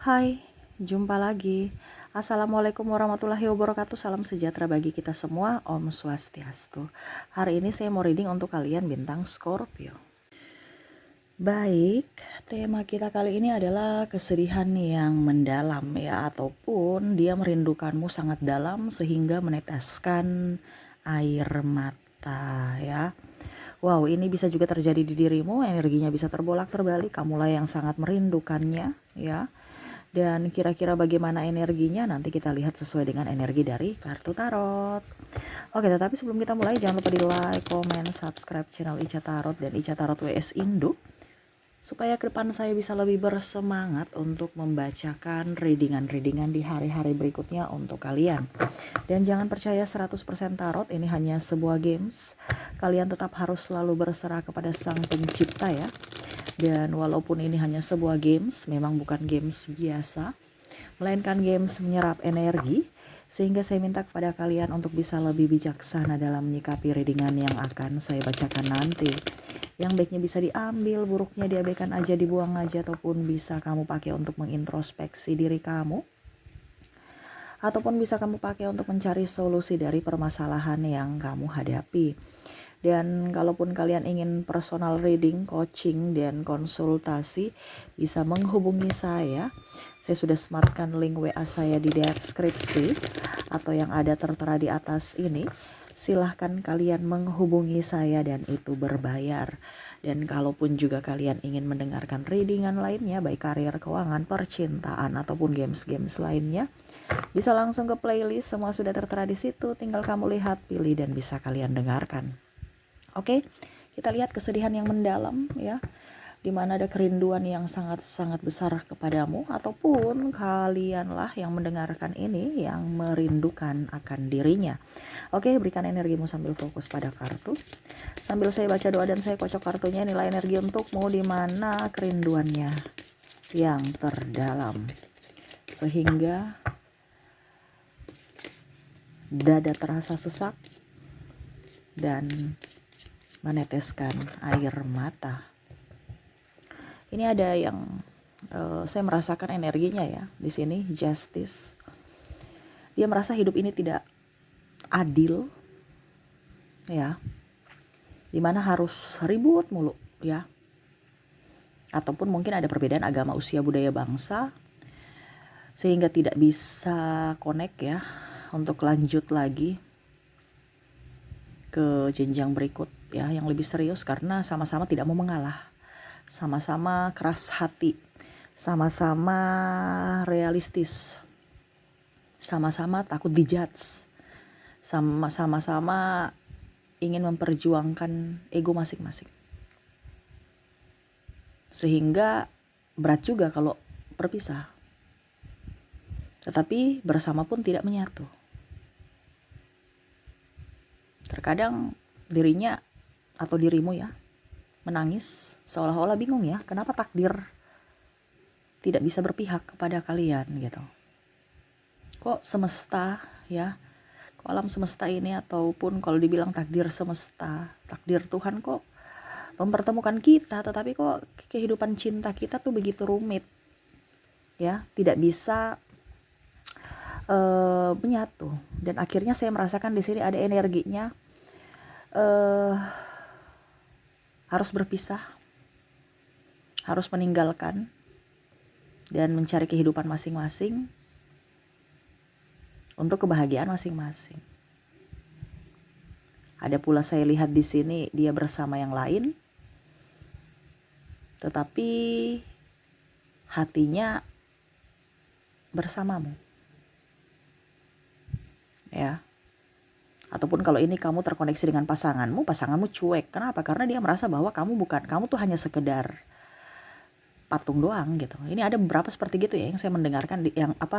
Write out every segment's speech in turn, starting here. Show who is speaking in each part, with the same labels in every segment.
Speaker 1: Hai, jumpa lagi. Assalamualaikum warahmatullahi wabarakatuh. Salam sejahtera bagi kita semua. Om Swastiastu. Hari ini saya mau reading untuk kalian bintang Scorpio. Baik, tema kita kali ini adalah kesedihan yang mendalam ya, ataupun dia merindukanmu sangat dalam sehingga meneteskan air mata ya. Wow, ini bisa juga terjadi di dirimu, energinya bisa terbolak-terbalik, kamulah yang sangat merindukannya ya. Dan kira-kira bagaimana energinya nanti kita lihat sesuai dengan energi dari kartu tarot. Oke, tetapi sebelum kita mulai jangan lupa di like, comment, subscribe channel Ica Tarot dan Ica Tarot WS Indo, supaya ke depan saya bisa lebih bersemangat untuk membacakan readingan-readingan di hari-hari berikutnya untuk kalian. Dan jangan percaya 100% tarot, ini hanya sebuah games. Kalian tetap harus selalu berserah kepada Sang Pencipta ya. Dan walaupun ini hanya sebuah games, memang bukan games biasa, melainkan games menyerap energi, sehingga saya minta kepada kalian untuk bisa lebih bijaksana dalam menyikapi readingan yang akan saya bacakan nanti. Yang baiknya bisa diambil, buruknya diabaikan aja, dibuang aja, ataupun bisa kamu pakai untuk mengintrospeksi diri kamu, ataupun bisa kamu pakai untuk mencari solusi dari permasalahan yang kamu hadapi. Dan kalaupun kalian ingin personal reading, coaching, dan konsultasi, bisa menghubungi saya. Saya sudah sematkan link WA saya di deskripsi atau yang ada tertera di atas ini. Silahkan kalian menghubungi saya dan itu berbayar. Dan kalaupun juga kalian ingin mendengarkan readingan lainnya, baik karir, keuangan, percintaan, ataupun games-games lainnya, bisa langsung ke playlist, semua sudah tertera di situ. Tinggal kamu lihat, pilih, dan bisa kalian dengarkan. Oke, kita lihat kesedihan yang mendalam ya, dimana ada kerinduan yang sangat-sangat besar kepadamu, ataupun kalianlah yang mendengarkan ini yang merindukan akan dirinya. Oke, berikan energimu sambil fokus pada kartu. Sambil saya baca doa dan saya kocok kartunya, nilai energi untukmu dimana kerinduannya yang terdalam, sehingga dada terasa sesak dan meneteskan air mata. Ini ada yang saya merasakan energinya ya di sini, justice. Dia merasa hidup ini tidak adil ya, dimana harus ribut mulu ya, ataupun mungkin ada perbedaan agama, usia, budaya, bangsa, sehingga tidak bisa connect ya untuk lanjut lagi ke jenjang berikut ya, yang lebih serius, karena sama-sama tidak mau mengalah, sama-sama keras hati, sama-sama realistis, sama-sama takut dijudge, sama-sama ingin memperjuangkan ego masing-masing, sehingga berat juga kalau berpisah, tetapi bersama pun tidak menyatu. Terkadang dirinya atau dirimu ya menangis seolah-olah bingung ya, kenapa takdir tidak bisa berpihak kepada kalian gitu. Kok semesta ya, kok alam semesta ini, ataupun kalau dibilang takdir semesta, takdir Tuhan kok mempertemukan kita, tetapi kok kehidupan cinta kita tuh begitu rumit ya, tidak bisa menyatu. Dan akhirnya saya merasakan di sini ada energinya harus berpisah, harus meninggalkan dan mencari kehidupan masing-masing untuk kebahagiaan masing-masing. Ada pula saya lihat di sini dia bersama yang lain, tetapi hatinya bersamamu ya. Ataupun kalau ini kamu terkoneksi dengan pasanganmu cuek. Kenapa? Karena dia merasa bahwa kamu tuh hanya sekedar patung doang gitu. Ini ada beberapa seperti gitu ya yang saya mendengarkan,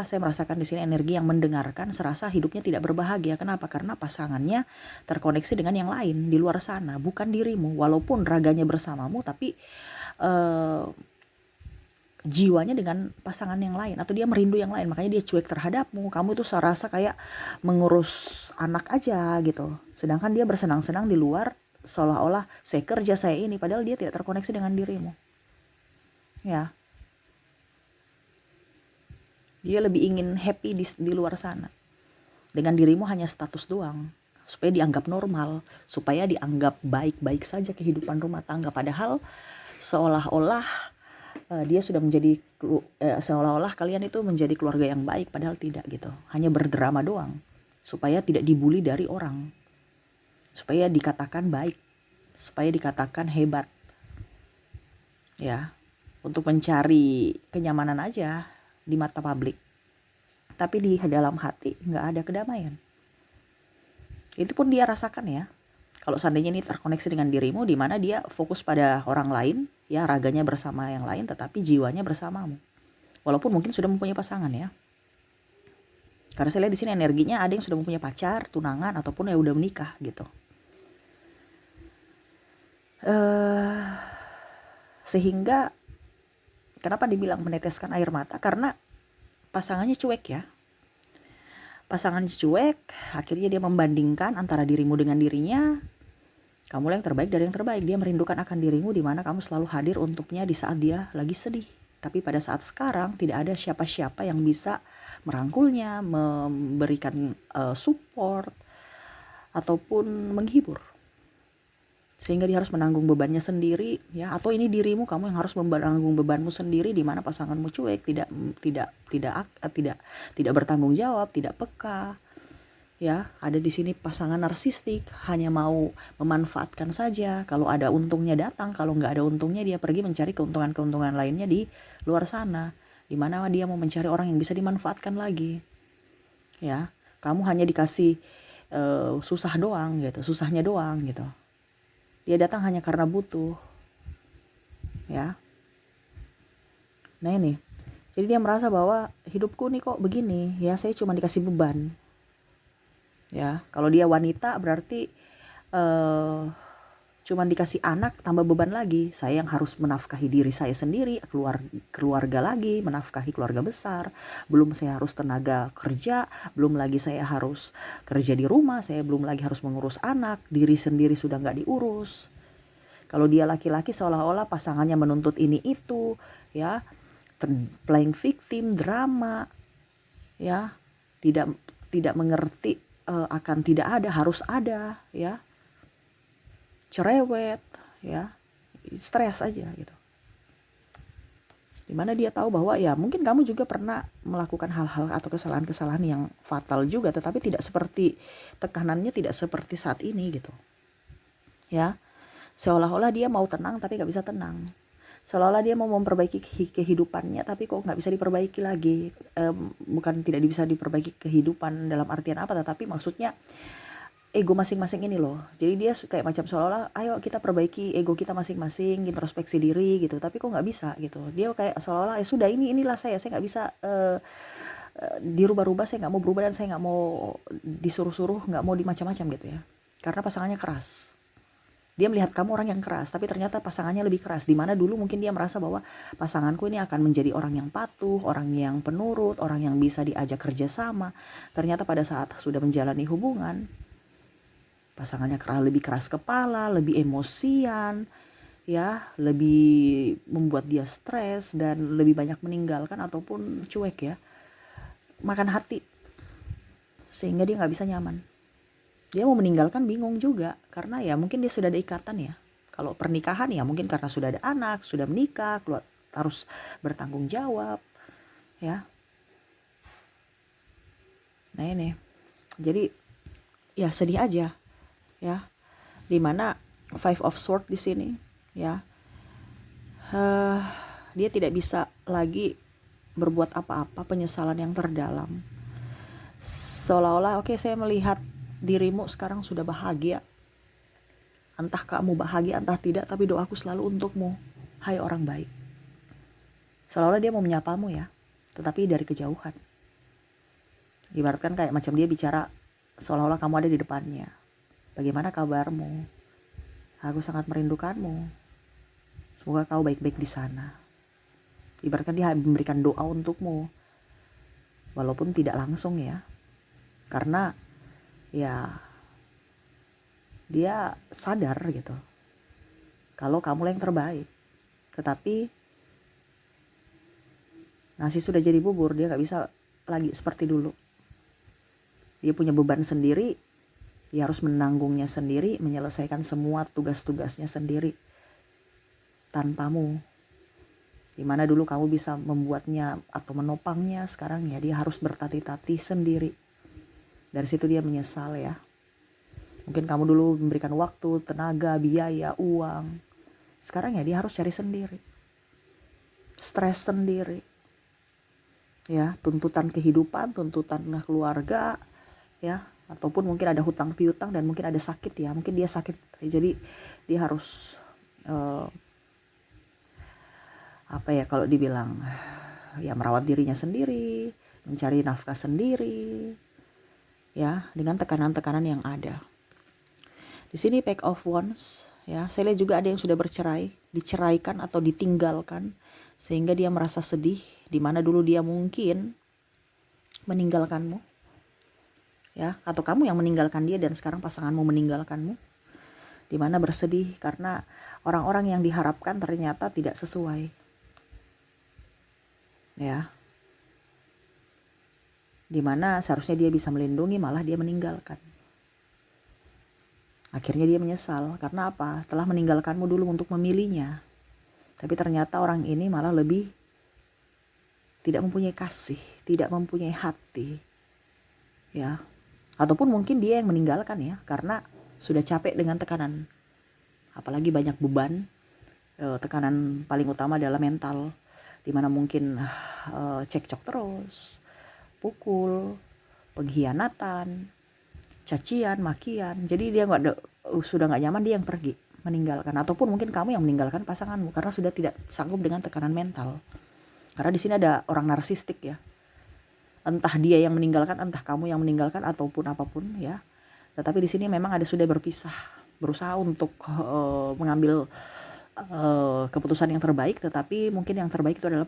Speaker 1: saya merasakan di sini energi yang mendengarkan serasa hidupnya tidak berbahagia. Kenapa? Karena pasangannya terkoneksi dengan yang lain di luar sana, bukan dirimu. Walaupun raganya bersamamu, tapi jiwanya dengan pasangan yang lain, atau dia merindu yang lain, makanya dia cuek terhadapmu. Kamu itu serasa kayak mengurus anak aja gitu, sedangkan dia bersenang-senang di luar, seolah-olah saya kerja, saya ini, padahal dia tidak terkoneksi dengan dirimu ya. Dia lebih ingin happy di luar sana. Dengan dirimu hanya status doang, supaya dianggap normal, supaya dianggap baik-baik saja kehidupan rumah tangga. Padahal seolah-olah dia sudah menjadi seolah-olah kalian itu menjadi keluarga yang baik, padahal tidak gitu. Hanya berdrama doang supaya tidak dibully dari orang, supaya dikatakan baik, supaya dikatakan hebat, ya, untuk mencari kenyamanan aja di mata publik. Tapi di dalam hati nggak ada kedamaian. Itu pun dia rasakan ya. Kalau seandainya ini terkoneksi dengan dirimu, di mana dia fokus pada orang lain, ya raganya bersama yang lain, tetapi jiwanya bersamamu. Walaupun mungkin sudah mempunyai pasangan ya. Karena saya lihat di sini energinya ada yang sudah mempunyai pacar, tunangan, ataupun yang udah menikah gitu. Sehingga kenapa dibilang meneteskan air mata? Karena pasangannya cuek ya. Pasangannya cuek, akhirnya dia membandingkan antara dirimu dengan dirinya. Kamu yang terbaik dari yang terbaik. Dia merindukan akan dirimu di mana kamu selalu hadir untuknya di saat dia lagi sedih. Tapi pada saat sekarang tidak ada siapa-siapa yang bisa merangkulnya, memberikan support, ataupun menghibur. Sehingga dia harus menanggung bebannya sendiri ya, atau ini dirimu kamu yang harus menanggung bebanmu sendiri di mana pasanganmu cuek, tidak bertanggung jawab, tidak peka. Ya, ada di sini pasangan narsistik, hanya mau memanfaatkan saja. Kalau ada untungnya datang, kalau nggak ada untungnya dia pergi mencari keuntungan-keuntungan lainnya di luar sana, di mana dia mau mencari orang yang bisa dimanfaatkan lagi. Ya, kamu hanya dikasih susah doang gitu, susahnya doang gitu. Dia datang hanya karena butuh, ya. Nah ini, jadi dia merasa bahwa hidupku nih kok begini, ya saya cuma dikasih beban. Ya, kalau dia wanita berarti cuma dikasih anak tambah beban lagi. Saya yang harus menafkahi diri saya sendiri, keluarga lagi, menafkahi keluarga besar. Belum saya harus tenaga kerja, belum lagi saya harus kerja di rumah, saya belum lagi harus mengurus anak, diri sendiri sudah nggak diurus. Kalau dia laki-laki seolah-olah pasangannya menuntut ini itu, ya, playing victim, drama, ya, tidak mengerti akan tidak ada, harus ada, ya, cerewet, ya, stres aja gitu. Dimana dia tahu bahwa ya mungkin kamu juga pernah melakukan hal-hal atau kesalahan-kesalahan yang fatal juga, tetapi tidak seperti, tekanannya tidak seperti saat ini gitu, ya. Seolah-olah dia mau tenang tapi gak bisa tenang. Seolah-olah dia mau memperbaiki kehidupannya tapi kok gak bisa diperbaiki lagi. Bukan tidak bisa diperbaiki kehidupan dalam artian apa, tetapi maksudnya ego masing-masing ini loh. Jadi dia kayak macam seolah-olah ayo kita perbaiki ego kita masing-masing, introspeksi diri gitu. Tapi kok gak bisa gitu. Dia kayak seolah-olah ya sudah inilah saya gak bisa dirubah-rubah, saya gak mau berubah dan saya gak mau disuruh-suruh, gak mau dimacam-macam gitu ya. Karena pasangannya keras. Dia melihat kamu orang yang keras, tapi ternyata pasangannya lebih keras. Dimana dulu mungkin dia merasa bahwa pasanganku ini akan menjadi orang yang patuh, orang yang penurut, orang yang bisa diajak kerjasama. Ternyata pada saat sudah menjalani hubungan, pasangannya lebih keras kepala, lebih emosian, ya, lebih membuat dia stres dan lebih banyak meninggalkan ataupun cuek ya, makan hati, sehingga dia nggak bisa nyaman. Dia mau meninggalkan bingung juga, karena ya mungkin dia sudah ada ikatan ya. Kalau pernikahan ya mungkin karena sudah ada anak, sudah menikah, harus bertanggung jawab, ya. Nah ini, jadi ya sedih aja, ya. Dimana Five of Swords di sini, ya. Dia tidak bisa lagi berbuat apa-apa, penyesalan yang terdalam. Seolah-olah oke, saya melihat dirimu sekarang sudah bahagia. Entah kamu bahagia entah tidak, tapi doaku selalu untukmu, hai orang baik. Seolah-olah dia mau menyapamu ya, tetapi dari kejauhan. Ibaratkan kayak macam dia bicara seolah-olah kamu ada di depannya. Bagaimana kabarmu? Aku sangat merindukanmu. Semoga kau baik-baik di sana. Ibaratkan dia memberikan doa untukmu, walaupun tidak langsung ya. Karena ya dia sadar gitu kalau kamu yang terbaik. Tetapi Nasi sudah jadi bubur, dia nggak bisa lagi seperti dulu. Dia punya beban sendiri, dia harus menanggungnya sendiri, menyelesaikan semua tugas-tugasnya sendiri tanpamu. Dimana dulu kamu bisa membuatnya atau menopangnya, sekarang ya dia harus bertatih-tatih sendiri. Dari situ dia menyesal ya. Mungkin kamu dulu memberikan waktu, tenaga, biaya, uang. Sekarang ya dia harus cari sendiri. Stres sendiri. Ya, tuntutan kehidupan, tuntutan keluarga, ya, ataupun mungkin ada hutang piutang dan mungkin ada sakit ya. Mungkin dia sakit. Jadi dia harus kalau dibilang ya merawat dirinya sendiri, mencari nafkah sendiri, ya, dengan tekanan-tekanan yang ada. Di sini Page of Wands, ya, saya lihat juga ada yang sudah bercerai, diceraikan atau ditinggalkan, sehingga dia merasa sedih, di mana dulu dia mungkin meninggalkanmu, ya, atau kamu yang meninggalkan dia dan sekarang pasanganmu meninggalkanmu, di mana bersedih karena orang-orang yang diharapkan ternyata tidak sesuai, ya, di mana seharusnya dia bisa melindungi, malah dia meninggalkan. Akhirnya dia menyesal, karena apa? Telah meninggalkanmu dulu untuk memilihnya. Tapi ternyata orang ini malah lebih tidak mempunyai kasih, tidak mempunyai hati. Ya. Ataupun mungkin dia yang meninggalkan ya, karena sudah capek dengan tekanan. Apalagi banyak beban. Tekanan paling utama adalah mental, di mana mungkin cekcok terus, pukul, pengkhianatan, cacian, makian. Jadi dia sudah nggak nyaman, dia yang pergi, meninggalkan. Ataupun mungkin kamu yang meninggalkan pasanganmu karena sudah tidak sanggup dengan tekanan mental. Karena di sini ada orang narsistik ya. Entah dia yang meninggalkan, entah kamu yang meninggalkan, ataupun apapun ya. Tetapi di sini memang ada sudah berpisah, berusaha untuk mengambil keputusan yang terbaik, tetapi mungkin yang terbaik itu adalah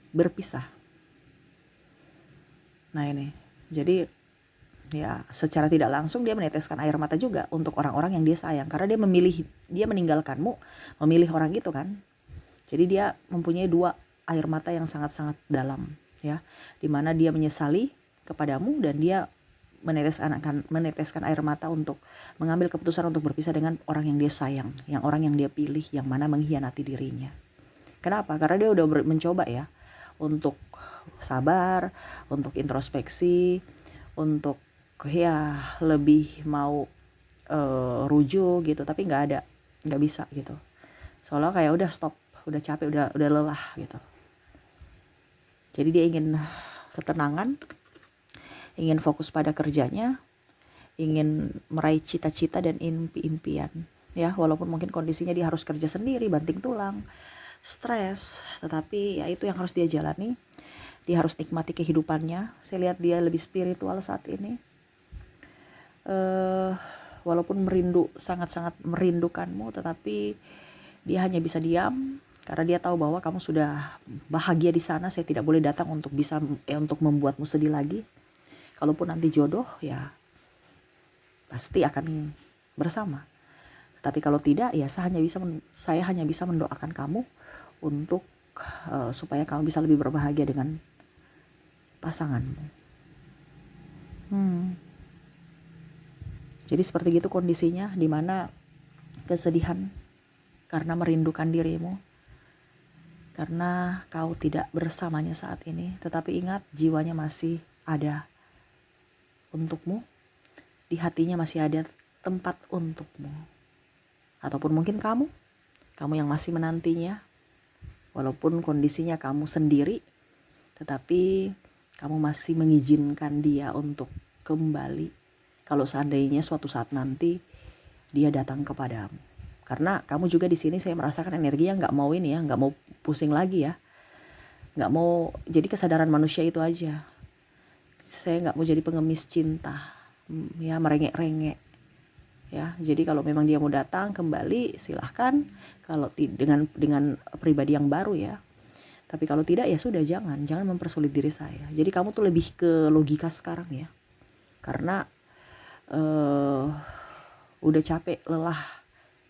Speaker 1: berpisah. Nah ini, jadi ya secara tidak langsung dia meneteskan air mata juga untuk orang-orang yang dia sayang, karena dia meninggalkanmu, memilih orang itu kan. Jadi dia mempunyai dua air mata yang sangat-sangat dalam ya, dimana dia menyesali kepadamu dan dia meneteskan air mata untuk mengambil keputusan untuk berpisah dengan orang yang dia sayang, yang orang yang dia pilih, yang mana mengkhianati dirinya. Kenapa? Karena dia udah mencoba ya untuk sabar, untuk introspeksi, untuk ya lebih mau rujuk gitu, tapi nggak bisa gitu. Soalnya kayak udah stop, udah capek, udah lelah gitu. Jadi dia ingin ketenangan, ingin fokus pada kerjanya, ingin meraih cita-cita dan impi-impian ya, walaupun mungkin kondisinya dia harus kerja sendiri, banting tulang, stres, tetapi ya itu yang harus dia jalani. Dia harus nikmati kehidupannya. Saya lihat dia lebih spiritual saat ini. Walaupun sangat-sangat merindukanmu, tetapi dia hanya bisa diam karena dia tahu bahwa kamu sudah bahagia di sana. Saya tidak boleh datang untuk untuk membuatmu sedih lagi. Kalaupun nanti jodoh ya pasti akan bersama. Tapi kalau tidak ya saya hanya bisa mendoakan kamu untuk supaya kamu bisa lebih berbahagia dengan pasanganmu. Jadi seperti itu kondisinya, di mana kesedihan karena merindukan dirimu, karena kau tidak bersamanya saat ini. Tetapi ingat, jiwanya masih ada untukmu, di hatinya masih ada tempat untukmu. Ataupun mungkin kamu yang masih menantinya, walaupun kondisinya kamu sendiri, tetapi kamu masih mengizinkan dia untuk kembali kalau seandainya suatu saat nanti dia datang kepadamu. Karena kamu juga di sini saya merasakan energi yang nggak mau nggak mau pusing lagi ya, nggak mau. Jadi kesadaran manusia itu aja. Saya nggak mau jadi pengemis cinta, ya merengek-rengek. Ya, jadi kalau memang dia mau datang kembali silahkan. Kalau dengan pribadi yang baru ya. Tapi kalau tidak ya sudah, jangan mempersulit diri saya. Jadi kamu tuh lebih ke logika sekarang ya. Karena udah capek, lelah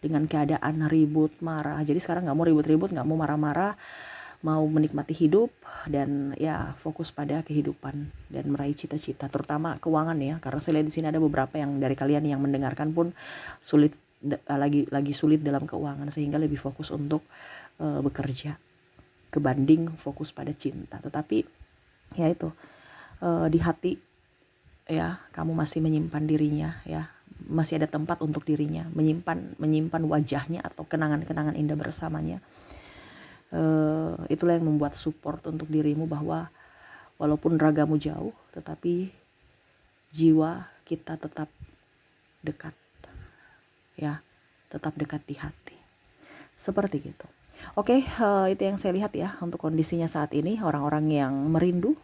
Speaker 1: dengan keadaan ribut, marah. Jadi sekarang nggak mau ribut-ribut, nggak mau marah-marah, mau menikmati hidup dan ya fokus pada kehidupan dan meraih cita-cita, terutama keuangan ya, karena saya lihat di sini ada beberapa yang dari kalian yang mendengarkan pun sulit, lagi sulit dalam keuangan, sehingga lebih fokus untuk bekerja kebanding fokus pada cinta. Tetapi ya itu, di hati ya kamu masih menyimpan dirinya ya, masih ada tempat untuk dirinya, menyimpan wajahnya atau kenangan-kenangan indah bersamanya. Itulah yang membuat support untuk dirimu bahwa walaupun ragamu jauh, tetapi jiwa kita tetap dekat ya, tetap dekat di hati. Seperti gitu. Oke, itu yang saya lihat ya untuk kondisinya saat ini, orang-orang yang merindu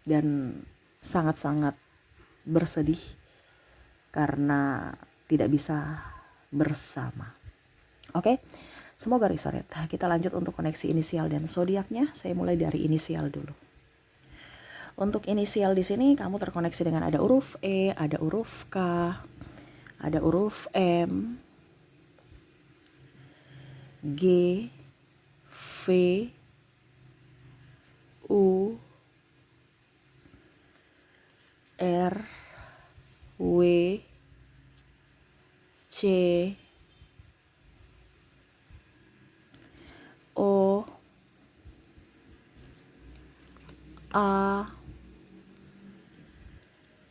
Speaker 1: dan sangat-sangat bersedih karena tidak bisa bersama. Oke, semoga resonate. Kita lanjut untuk koneksi inisial dan zodiaknya. Saya mulai dari inisial dulu. Untuk inisial di sini kamu terkoneksi dengan ada huruf E, ada huruf K, ada huruf M, G, V, U, R, W, C, O, A,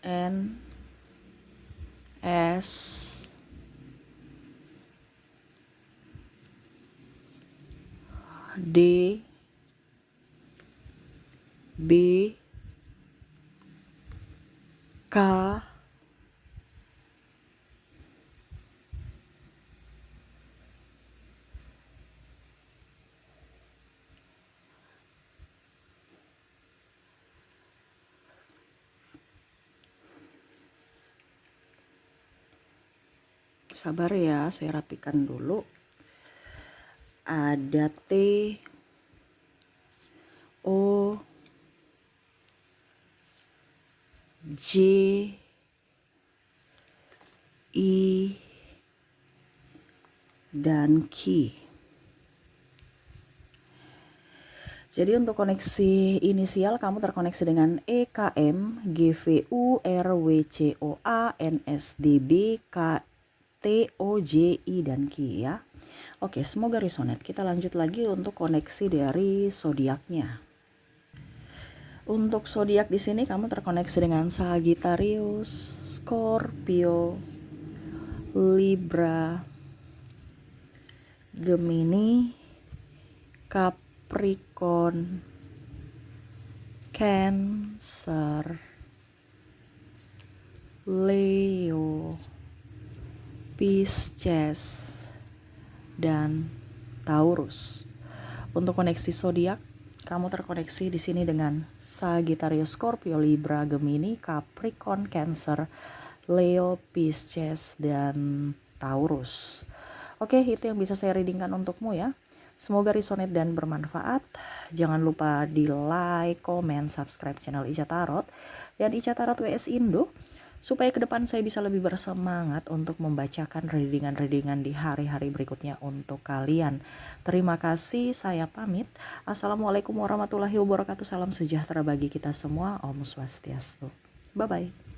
Speaker 1: N, S, D, B, K, sabar ya, saya rapikan dulu. Ada T, O, J, I, dan Q. Jadi untuk koneksi inisial kamu terkoneksi dengan EKM, GVU, RWCOA, NSDB, KTOJI, dan Q ya. Oke, semoga resonate. Kita lanjut lagi untuk koneksi dari zodiaknya. Untuk zodiak di sini kamu terkoneksi dengan Sagittarius, Scorpio, Libra, Gemini, Capricorn, Cancer, Leo, Pisces, dan Taurus. Untuk koneksi zodiak, kamu terkoneksi di sini dengan Sagittarius, Scorpio, Libra, Gemini, Capricorn, Cancer, Leo, Pisces, dan Taurus. Oke, itu yang bisa saya readingkan untukmu ya. Semoga resonate dan bermanfaat. Jangan lupa di like, comment, subscribe channel Ica Tarot dan Ica Tarot WS Indo, supaya ke depan saya bisa lebih bersemangat untuk membacakan readingan-readingan di hari-hari berikutnya untuk kalian. Terima kasih, saya pamit. Assalamualaikum warahmatullahi wabarakatuh. Salam sejahtera bagi kita semua. Om Swastiastu. Bye-bye.